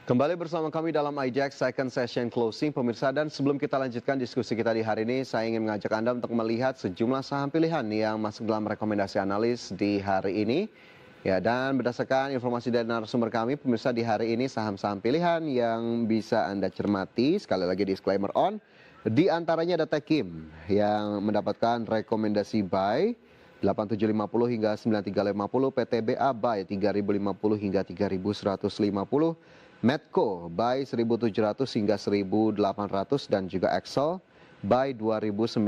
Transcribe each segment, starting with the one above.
Kembali bersama kami dalam IJAX Second Session Closing, pemirsa, dan sebelum kita lanjutkan diskusi kita di hari ini, saya ingin mengajak Anda untuk melihat sejumlah saham pilihan yang masuk dalam rekomendasi analis di hari ini. Ya, dan berdasarkan informasi dari narasumber kami, pemirsa, di hari ini saham-saham pilihan yang bisa Anda cermati, sekali lagi disclaimer on, di antaranya ada Techim yang mendapatkan rekomendasi buy 8750 hingga 9350, PTBA buy 3050 hingga 3150, Medco buy 1700 hingga 1800, dan juga Excel buy 2960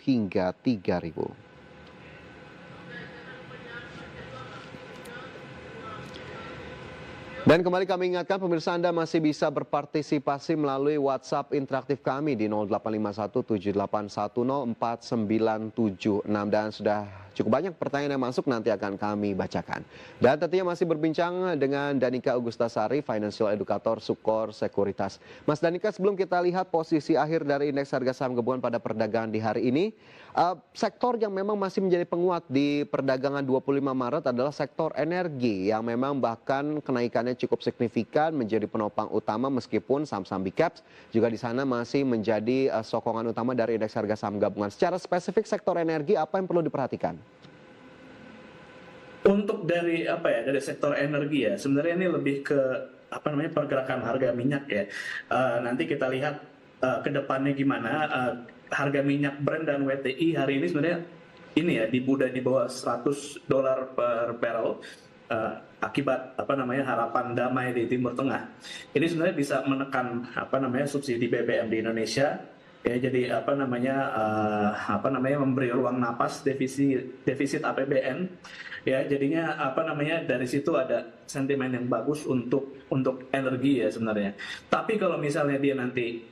hingga 3000. Dan kembali kami ingatkan pemirsa, Anda masih bisa berpartisipasi melalui WhatsApp interaktif kami di 085178104976, dan sudah cukup banyak pertanyaan yang masuk, nanti akan kami bacakan. Dan tentunya masih berbincang dengan Danika Augustasari, Financial Educator Sukor Sekuritas. Mas Danika, sebelum kita lihat posisi akhir dari indeks harga saham gabungan pada perdagangan di hari ini, sektor yang memang masih menjadi penguat di perdagangan 25 Maret adalah sektor energi yang memang bahkan kenaikannya cukup signifikan menjadi penopang utama, meskipun saham-saham big caps juga di sana masih menjadi sokongan utama dari indeks harga saham gabungan. Secara spesifik sektor energi, apa yang perlu diperhatikan? Untuk dari sektor energi ya, sebenarnya ini lebih ke pergerakan harga minyak ya. Nanti kita lihat ke depannya gimana. Harga minyak Brent dan WTI hari ini sebenarnya di bawah $100 per barrel, akibat harapan damai di Timur Tengah. Ini sebenarnya bisa menekan subsidi BBM di Indonesia. Ya, jadi memberi ruang napas defisit APBN. Ya, jadinya dari situ ada sentimen yang bagus untuk energi ya sebenarnya. Tapi kalau misalnya dia nanti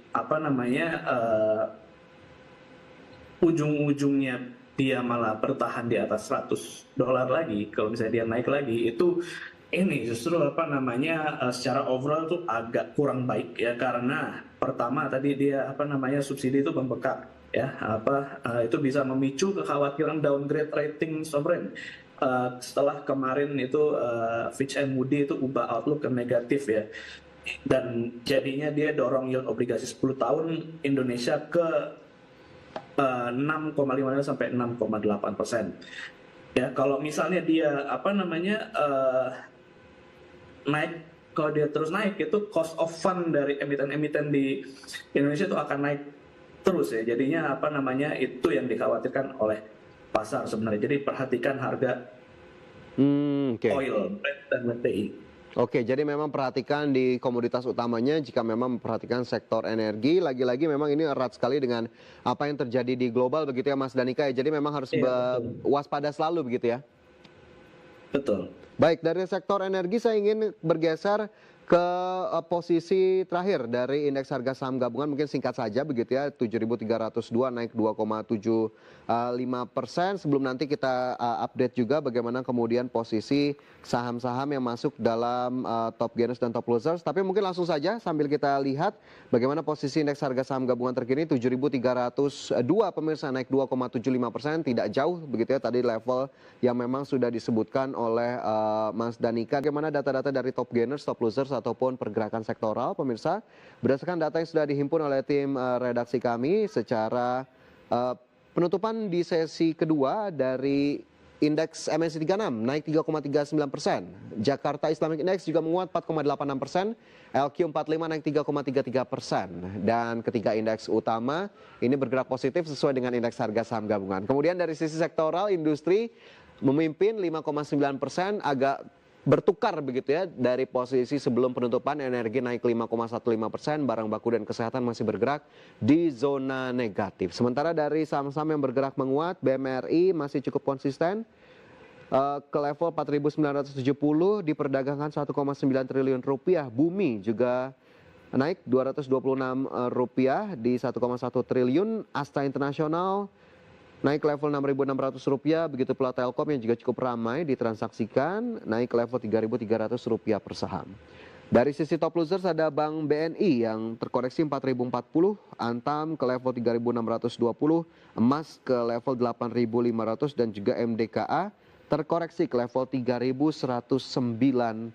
ujung-ujungnya dia malah bertahan di atas $100 lagi, kalau misalnya dia naik lagi, itu ini justru secara overall tuh agak kurang baik ya, karena pertama tadi dia subsidi itu membengkak ya, itu bisa memicu kekhawatiran downgrade rating sovereign. Setelah kemarin itu Fitch and Moody itu ubah outlook ke negatif ya, dan jadinya dia dorong yield obligasi 10 tahun Indonesia ke 6,5 sampai 6,8%. Ya, kalau misalnya dia naik, kalau dia terus naik, itu cost of fund dari emiten-emiten di Indonesia itu akan naik terus ya. Jadinya itu yang dikhawatirkan oleh pasar sebenarnya. Jadi perhatikan harga oil, Brent dan WTI. Oke, jadi memang perhatikan di komoditas utamanya jika memang memperhatikan sektor energi. Lagi-lagi memang ini erat sekali dengan apa yang terjadi di global begitu ya Mas Danika ya. Jadi memang harus waspada selalu begitu ya. Betul. Baik, dari sektor energi saya ingin bergeser ke posisi terakhir dari indeks harga saham gabungan, mungkin singkat saja begitu ya, 7.302 naik 2,75%. Sebelum nanti kita update juga bagaimana kemudian posisi saham-saham yang masuk dalam top gainers dan top losers. Tapi mungkin langsung saja sambil kita lihat bagaimana posisi indeks harga saham gabungan terkini, 7.302 pemirsa, naik 2,75%, tidak jauh begitu ya tadi level yang memang sudah disebutkan oleh Mas Danika. Bagaimana data-data dari top gainers, top losers ataupun pergerakan sektoral pemirsa, berdasarkan data yang sudah dihimpun oleh tim redaksi kami secara penutupan di sesi kedua dari indeks MNC 36 naik 3,39%, Jakarta Islamic Index juga menguat 4,86%, LQ45 naik 3,33%, dan ketiga indeks utama ini bergerak positif sesuai dengan indeks harga saham gabungan. Kemudian dari sisi sektoral, industri memimpin 5,9%, agak bertukar begitu ya dari posisi sebelum penutupan. Energi naik 5,15%, barang baku dan kesehatan masih bergerak di zona negatif. Sementara dari saham-saham yang bergerak menguat, BMRI masih cukup konsisten ke level 4.970, diperdagangkan 1,9 triliun rupiah. Bumi juga naik 226 rupiah di 1,1 triliun. Asta Internasional naik level Rp6.600, begitu pula Telkom yang juga cukup ramai ditransaksikan, naik level Rp3.300 per saham. Dari sisi top losers ada Bank BNI yang terkoreksi 4.040, Antam ke level 3.620, emas ke level 8.500, dan juga MDKA terkoreksi ke level Rp3.190.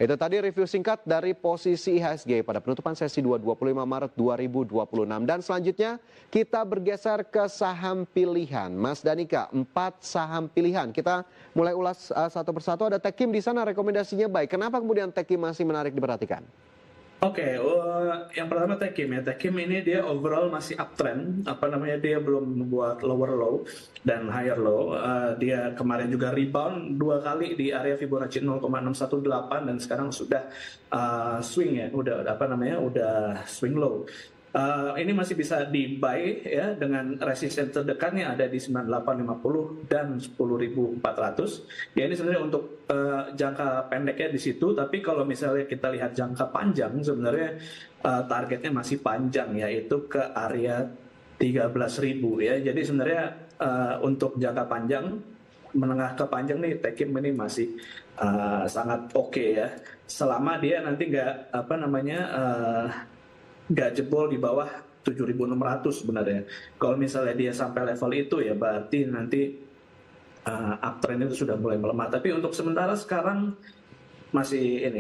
Itu tadi review singkat dari posisi IHSG pada penutupan sesi 2 25 Maret 2026. Dan selanjutnya kita bergeser ke saham pilihan. Mas Danika, 4 saham pilihan. Kita mulai ulas satu persatu. Ada Tekim di sana, rekomendasinya baik. Kenapa kemudian Tekim masih menarik diperhatikan? Oke, yang pertama Tekim ya. Tekim ini dia overall masih uptrend. Dia belum membuat lower low dan higher low. Dia kemarin juga rebound 2 kali di area Fibonacci 0,618 dan sekarang sudah swing ya. Udah swing low. Ini masih bisa di buy ya dengan resisten terdekatnya ada di 9850 dan 10.400. Ya ini sebenarnya untuk jangka pendeknya di situ, tapi kalau misalnya kita lihat jangka panjang sebenarnya targetnya masih panjang yaitu ke area 13.000 ya. Jadi sebenarnya untuk jangka panjang menengah ke panjang nih Tekim ini masih sangat oke ya. Selama dia nanti nggak jebol di bawah 7.600 sebenarnya. Kalau misalnya dia sampai level itu ya berarti nanti uptrend itu sudah mulai melemah. Tapi untuk sementara sekarang masih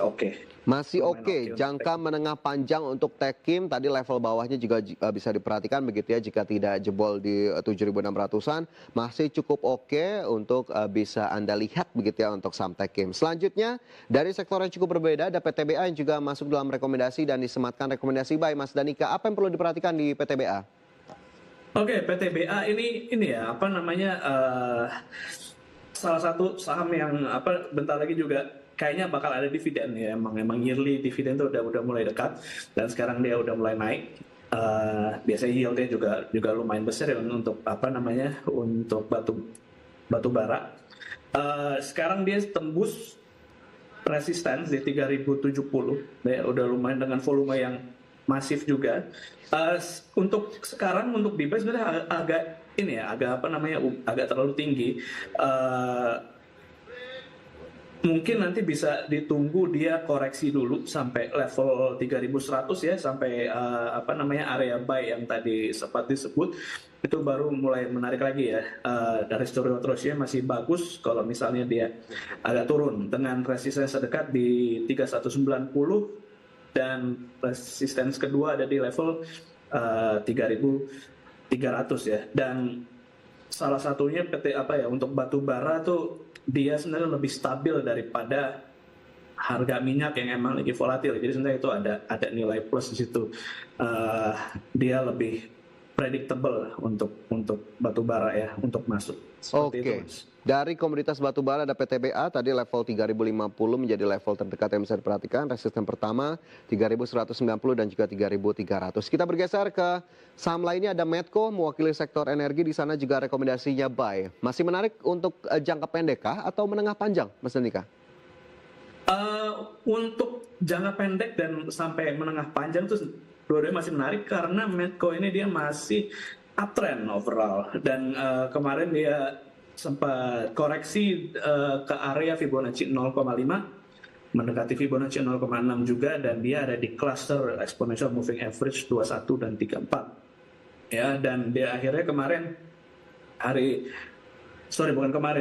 oke. Masih oke, jangka menengah panjang untuk Tekim tadi level bawahnya juga bisa diperhatikan begitu ya, jika tidak jebol di 7.600-an masih cukup oke untuk bisa Anda lihat begitu ya untuk saham Tekim. Selanjutnya dari sektor yang cukup berbeda ada PTBA yang juga masuk dalam rekomendasi dan disematkan rekomendasi by Mas Danika. Apa yang perlu diperhatikan di PTBA? Oke, PTBA ini ya salah satu saham yang bentar lagi juga kayaknya bakal ada dividen ya. Emang yearly dividen tuh udah mulai dekat dan sekarang dia udah mulai naik. Biasanya yieldnya juga lumayan besar ya untuk untuk batu bara. Sekarang dia tembus resisten di 3070 ya, udah lumayan dengan volume yang masif juga. Untuk sekarang untuk di buy sebenarnya agak terlalu tinggi. Mungkin nanti bisa ditunggu dia koreksi dulu sampai level 3100 ya, sampai area buy yang tadi sempat disebut, itu baru mulai menarik lagi ya. Dari terusnya masih bagus kalau misalnya dia agak turun dengan resistance terdekat di 3190 dan resistance kedua ada di level 3300 ya. Dan salah satunya untuk batu bara tuh dia sebenarnya lebih stabil daripada harga minyak yang emang lagi volatil. Jadi sebenarnya itu ada nilai plus di situ. Dia lebih predictable untuk batu bara ya untuk masuk. Seperti itu, Mas. Dari komoditas batu bara ada PTBA tadi level 3050 menjadi level terdekat yang bisa diperhatikan. Resisten pertama 3190 dan juga 3300. Kita bergeser ke saham lainnya ada Medco mewakili sektor energi, di sana juga rekomendasinya buy. Masih menarik untuk jangka pendek kah atau menengah panjang, Mas Danika? Untuk jangka pendek dan sampai menengah panjang tuh dua-duanya masih menarik karena Medco ini dia masih uptrend overall dan kemarin dia sempat koreksi ke area Fibonacci 0,5 mendekati Fibonacci 0,6 juga dan dia ada di cluster exponential moving average 21 dan 34 ya. Dan dia akhirnya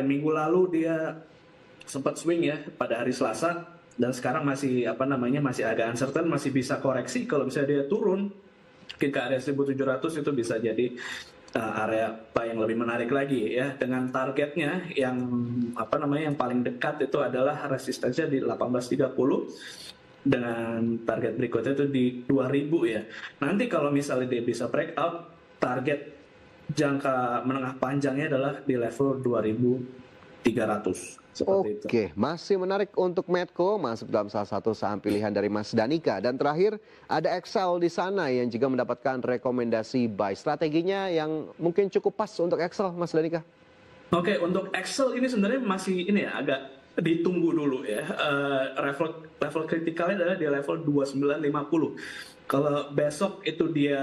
minggu lalu dia sempat swing ya pada hari Selasa dan sekarang masih agak uncertain, masih bisa koreksi. Kalau bisa dia turun ke area 1700 itu bisa jadi area buy yang lebih menarik lagi ya, dengan targetnya yang yang paling dekat itu adalah resistensinya di 1830 dengan target berikutnya itu di 2000 ya. Nanti kalau misalnya dia bisa breakout, target jangka menengah panjangnya adalah di level 2300. Oke, masih menarik untuk Medco, masuk dalam salah satu saham pilihan dari Mas Danika. Dan terakhir ada Excel di sana yang juga mendapatkan rekomendasi buy. Strateginya yang mungkin cukup pas untuk Excel, Mas Danika. Oke, untuk Excel ini sebenarnya masih agak ditunggu dulu ya. Level kritikalnya adalah di level 2950. Kalau besok itu dia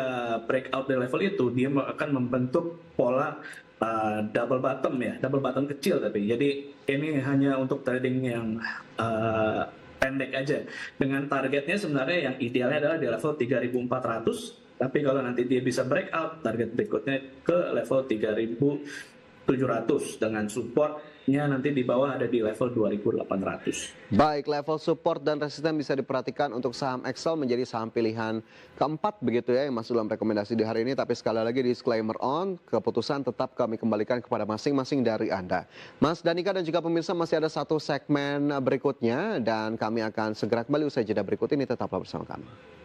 breakout di level itu, dia akan membentuk pola double bottom kecil tapi. Jadi ini hanya untuk trading yang pendek aja. Dengan targetnya sebenarnya yang idealnya adalah di level 3400, tapi kalau nanti dia bisa breakout, target berikutnya ke level 3500 2.700 dengan supportnya nanti di bawah ada di level 2.800. Baik, level support dan resisten bisa diperhatikan untuk saham Excel menjadi saham pilihan keempat begitu ya yang masuk dalam rekomendasi di hari ini. Tapi sekali lagi disclaimer keputusan tetap kami kembalikan kepada masing-masing dari Anda. Mas Danika dan juga pemirsa masih ada satu segmen berikutnya dan kami akan segera kembali usai jeda berikut ini, tetaplah bersama kami.